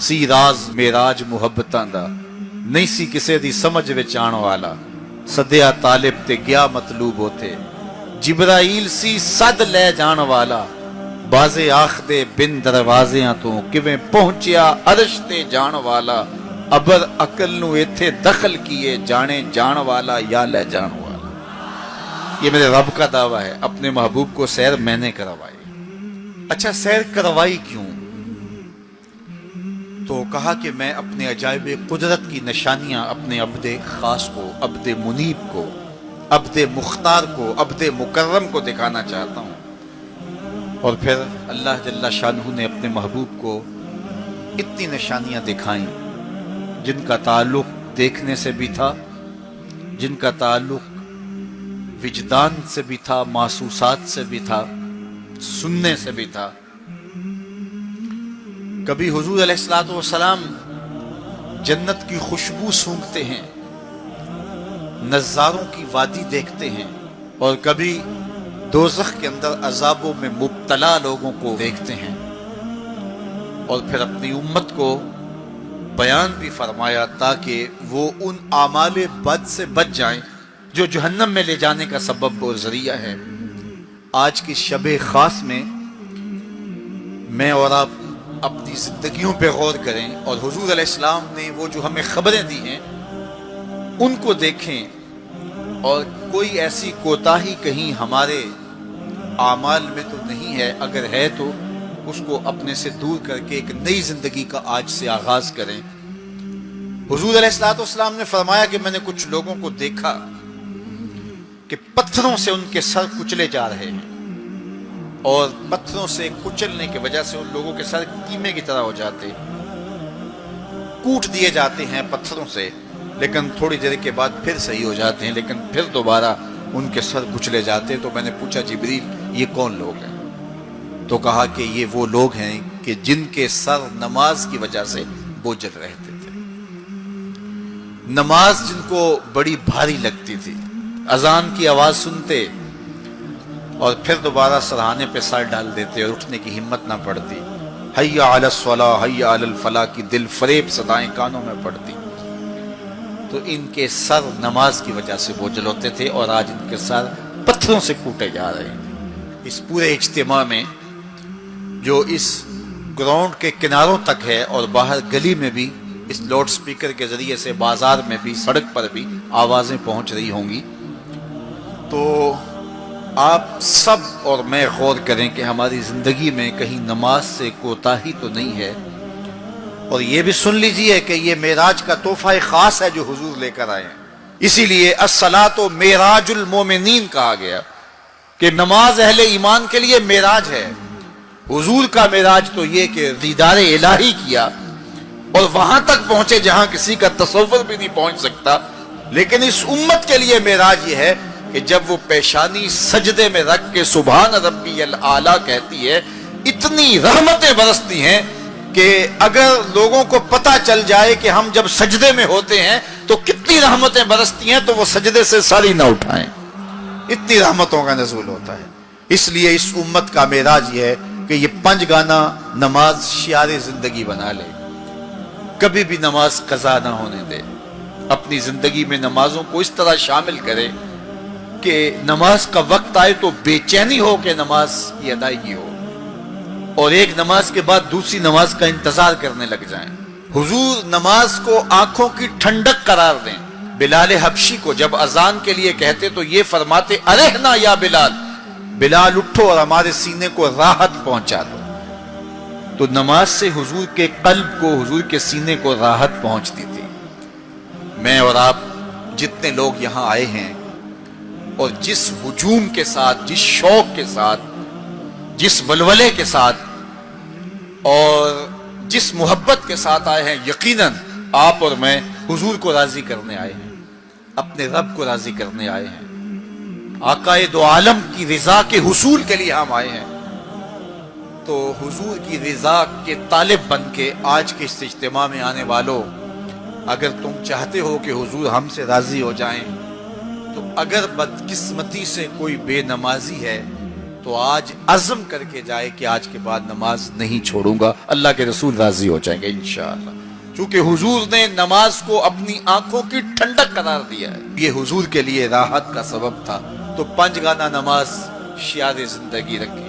सी राज मेराज मुहब्बतां दा नहीं सी किसे दी समझ विच आण वाला सदिया तालिब ते गया मतलूब होते जिब्राइल सी सद ले जाण वाला बाजे आखदे बिन दरवाजियां तो किवें पहुंचिया अरश ते जाण वाला अबर अकल नू इत्थे दखल किए जाने जाण वाला या ले जाण वाला। ये मेरे रब का दावा है, अपने महबूब को सैर मैंने करवाई। अच्छा, सैर करवाई क्यों? तो कहा कि मैं अपने अजायब कुदरत की निशानियां अपने अब्दे खास को, अब्दे मुनीब को, अब्दे मुख्तार को, अब्दे मुकर्रम को दिखाना चाहता हूं। और फिर अल्लाह जल्ला शानहू ने अपने महबूब को इतनी निशानियां दिखाई जिनका ताल्लुक देखने से भी था, जिनका ताल्लुक विजदान से भी था, महसूसात से भी था, सुनने से भी था। कभी हुजूर अलैहिस्सलातु वस्सलाम जन्नत की खुशबू सूंघते हैं, नज़ारों की वादी देखते हैं, और कभी दोज़ख के अंदर अजाबों में मुब्तला लोगों को देखते हैं। और फिर अपनी उम्मत को बयान भी फरमाया ताकि वो उन आमाले बद से बच जाएं जो जहन्नम में ले जाने का सबब और जरिया है। आज की शबे खास में मैं और आप अपनी जिंदगियों पे गौर करें और हुजूर अलैहिस्सलाम ने वो जो हमें खबरें दी हैं उनको देखें, और कोई ऐसी कोताही कहीं हमारे आमाल में तो नहीं है, अगर है तो उसको अपने से दूर करके एक नई जिंदगी का आज से आगाज करें। हुजूर अलैहिस्सलाम ने फरमाया कि मैंने कुछ लोगों को देखा कि पत्थरों से उनके सर कुचले जा रहे हैं, और पत्थरों से कुचलने की वजह से उन लोगों के सर कीमे की तरह हो जाते, कूट दिए जाते हैं पत्थरों से, लेकिन थोड़ी देर के बाद फिर सही हो जाते हैं, लेकिन फिर दोबारा उनके सर कुचले जाते। तो मैंने पूछा, जिब्रील ये कौन लोग हैं? तो कहा कि ये वो लोग हैं कि जिनके सर नमाज की वजह से बोझल रहते थे, नमाज जिनको बड़ी भारी लगती थी, अजान की आवाज सुनते और फिर दोबारा सरहाने पे सर डाल देते और उठने की हिम्मत ना पड़ती। हय्या अलस सलाह हय्या अलल फलाह की दिल फरेब सदाएं कानों में पड़ती। तो इनके सर नमाज की वजह से बोझल होते थे और आज इनके सर पत्थरों से कूटे जा रहे हैं। इस पूरे इज्तिमा में जो इस ग्राउंड के किनारों तक है और बाहर गली में भी इस लाउड स्पीकर के जरिए से, बाजार में भी, सड़क पर भी आवाजें पहुंच रही होंगी। तो आप सब और मैं गौर करें कि हमारी जिंदगी में कहीं नमाज से कोताही तो नहीं है। और ये भी सुन लीजिए कि ये मेराज का तोहफा खास है जो हुजूर लेकर आए हैं। इसीलिए अस्सलातो मेराजुल मोमिनीन कहा गया कि नमाज अहले ईमान के लिए मेराज है। हुजूर का मेराज तो ये कि दीदारे इलाही किया और वहां तक पहुंचे जहां किसी का तसव्वुर भी नहीं पहुंच सकता। लेकिन इस उम्मत के लिए मेराज ये है कि जब वो पेशानी सजदे में रख के सुभान रब्बियल आला कहती है, इतनी रहमतें बरसती हैं कि अगर लोगों को पता चल जाए कि हम जब सजदे में होते हैं तो कितनी रहमतें बरसती हैं, तो वो सजदे से सर ही ना उठाएं, इतनी रहमतों का नज़ूल होता है। इसलिए इस उम्मत का मेराज ये है कि ये 5 गाना नमाज शियारे जिंदगी बना ले, कभी भी नमाज कज़ा ना होने दे, अपनी जिंदगी में नमाजों को इस तरह शामिल करे कि नमाज का वक्त आए तो बेचैनी हो कि नमाज की अदायगी हो, और एक नमाज के बाद दूसरी नमाज का इंतजार करने लग जाएं। हुजूर नमाज को आंखों की ठंडक करार दें। बिलाल हबशी को जब अजान के लिए कहते तो ये फरमाते, अरेहना या बिलाल, बिलाल उठो और हमारे सीने को राहत पहुंचा दो। तो नमाज से हुजूर के कल्ब को, हुजूर के सीने को राहत पहुंचती थी। मैं और आप जितने लोग यहां आए हैं और जिस हुजूम के साथ, जिस शौक के साथ, जिस वलवले के साथ और जिस मोहब्बत के साथ आए हैं, यकीनन आप और मैं हुजूर को राजी करने आए हैं, अपने रब को राजी करने आए हैं, आकाए दो आलम की रिजा के हुसूल के लिए हम आए हैं। तो हुजूर की रिजा के तालिब बन के आज के इस इज्तिमा में आने वालों, अगर तुम चाहते हो कि हुजूर हमसे राजी हो जाएं, तो अगर बदकिस्मती से कोई बेनमाजी है تو آج عزم کر کے جائے کہ آج کے بعد نماز نہیں چھوڑوں گا، اللہ کے رسول راضی ہو جائیں گے انشاءاللہ۔ چونکہ حضور نے نماز کو اپنی آنکھوں کی ٹھنڈک قرار دیا ہے، یہ حضور کے لیے راحت کا سبب تھا، تو 5 گانا نماز شعار زندگی رکھی۔